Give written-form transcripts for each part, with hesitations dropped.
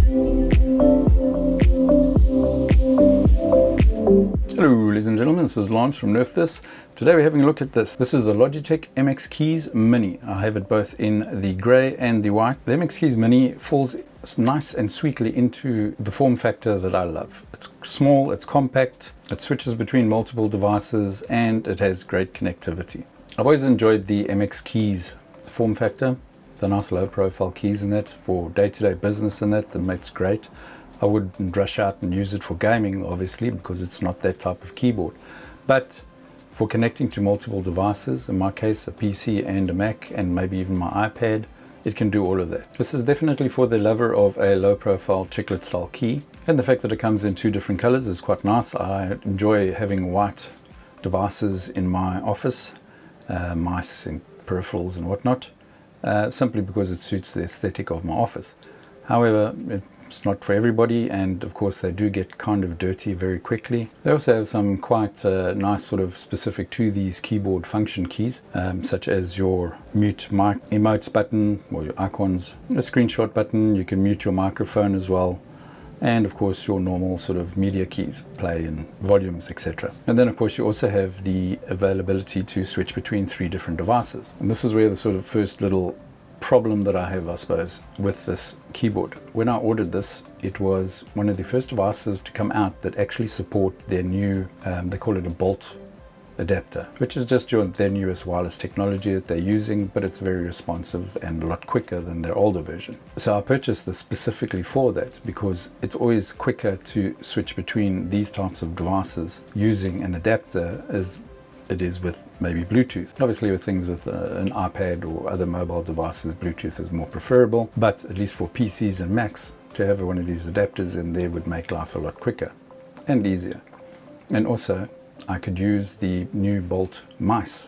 Hello ladies and gentlemen, this is Lance from NerfThis. Today we're having a look at this. This is the Logitech MX Keys Mini. I have it both in the grey and the white. The MX Keys Mini falls nice and sweetly into the form factor that I love. It's small, it's compact, it switches between multiple devices, and it has great connectivity. I've always enjoyed the MX Keys form factor, the nice low profile keys in that for day-to-day business in that makes great. I wouldn't rush out and use it for gaming, obviously, because it's not that type of keyboard. But for connecting to multiple devices, in my case a PC and a Mac and maybe even my iPad, it can do all of that. This is definitely for the lover of a low profile chiclet style key, and the fact that it comes in two different colors is quite nice. I enjoy having white devices in my office, mice and peripherals and whatnot, simply because it suits the aesthetic of my office. However, it's not for everybody, and of course they do get kind of dirty very quickly. They also have some quite nice sort of specific to these keyboard function keys, such as your mute mic emotes button or your icons, a screenshot button. You can mute your microphone as well, and of course your normal sort of media keys, play and volumes, etc. And then of course you also have the availability to switch between 3 different devices, and this is where the sort of first little problem that I have, I suppose, with this keyboard. When I ordered this, it was one of the first devices to come out that actually support their new, they call it a bolt adapter, which is just their newest wireless technology that they're using, but it's very responsive and a lot quicker than their older version. So I purchased this specifically for that, because it's always quicker to switch between these types of devices using an adapter as it is with maybe Bluetooth. Obviously with things with an iPad or other mobile devices, Bluetooth is more preferable, but at least for PCs and Macs, to have one of these adapters in there would make life a lot quicker and easier. And also I could use the new Bolt mice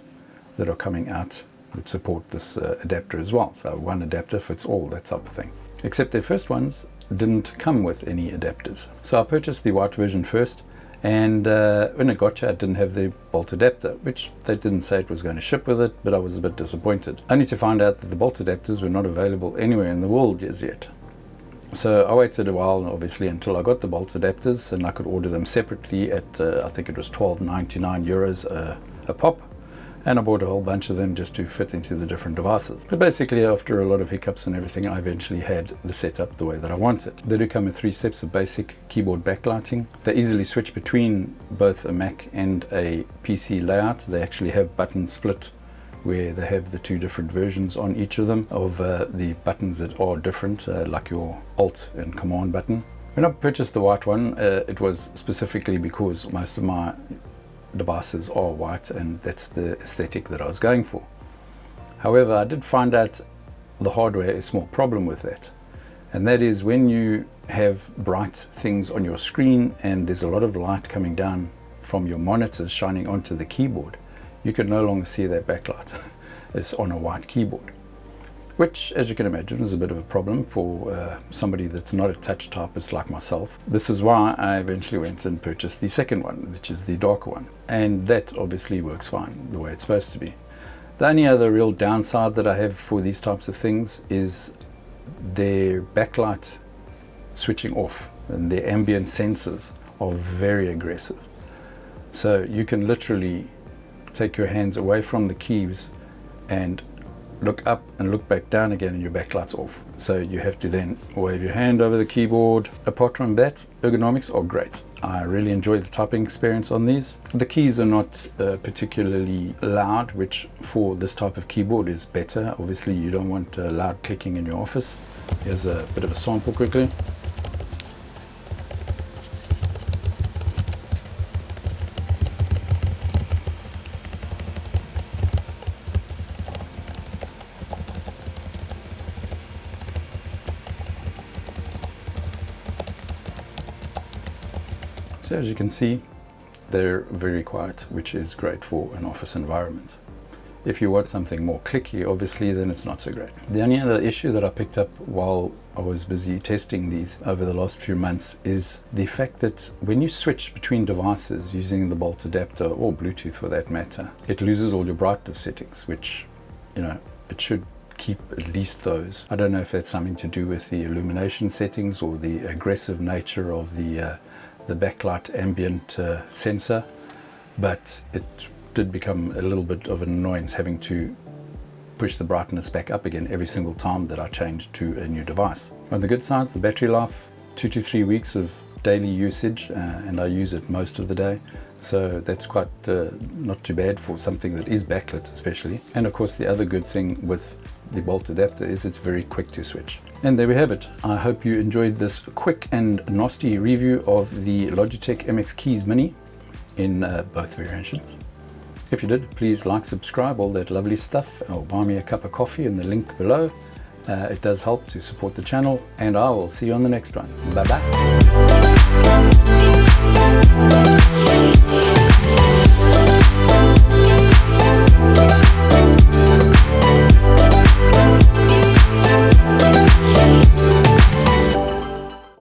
that are coming out that support this adapter as well. So one adapter fits all, that type of thing. Except their first ones didn't come with any adapters. So I purchased the white version first, and when it got here, it didn't have the Bolt adapter, which they didn't say it was going to ship with it, but I was a bit disappointed. Only to find out that the Bolt adapters were not available anywhere in the world as yet. So I waited a while, obviously, until I got the Bolt adapters, and I could order them separately at I think it was 12.99 euros a pop. And I bought a whole bunch of them just to fit into the different devices. But basically, after a lot of hiccups and everything, I eventually had the setup the way that I wanted. They do come with 3 steps of basic keyboard backlighting. They easily switch between both a Mac and a PC layout. They actually have buttons split where they have the 2 different versions on each of them of the buttons that are different, like your Alt and Command button. When I purchased the white one, it was specifically because most of my devices are white, and that's the aesthetic that I was going for. However, I did find out the hard way a small problem with that, and that is when you have bright things on your screen and there's a lot of light coming down from your monitors shining onto the keyboard, you can no longer see that backlight. It's on a white keyboard, which, as you can imagine, is a bit of a problem for somebody that's not a touch typist like myself. This is why I eventually went and purchased the second one, which is the darker one, and that obviously works fine the way it's supposed to be. The only other real downside that I have for these types of things is their backlight switching off, and their ambient sensors are very aggressive. So you can literally take your hands away from the keys and look up and look back down again, and your backlight's off. So you have to then wave your hand over the keyboard. Apart from that, ergonomics are great. I really enjoy the typing experience on these. The keys are not particularly loud, which for this type of keyboard is better. Obviously you don't want loud clicking in your office. Here's a bit of a sample quickly. So as you can see, they're very quiet, which is great for an office environment. If you want something more clicky, obviously, then it's not so great. The only other issue that I picked up while I was busy testing these over the last few months is the fact that when you switch between devices using the Bolt adapter, or Bluetooth for that matter, it loses all your brightness settings, which, you know, it should keep at least those. I don't know if that's something to do with the illumination settings or the aggressive nature of the backlight ambient sensor, but it did become a little bit of an annoyance having to push the brightness back up again every single time that I changed to a new device. On the good side, the battery life, 2 to 3 weeks of daily usage, and I use it most of the day, so that's quite not too bad for something that is backlit especially. And of course the other good thing with the bolt adapter is it's very quick to switch. And there we have it. I hope you enjoyed this quick and nasty review of the Logitech MX Keys Mini in both variations. If you did, please like, subscribe, all that lovely stuff, or buy me a cup of coffee in the link below. It does help to support the channel, and I will see you on the next one. Bye bye.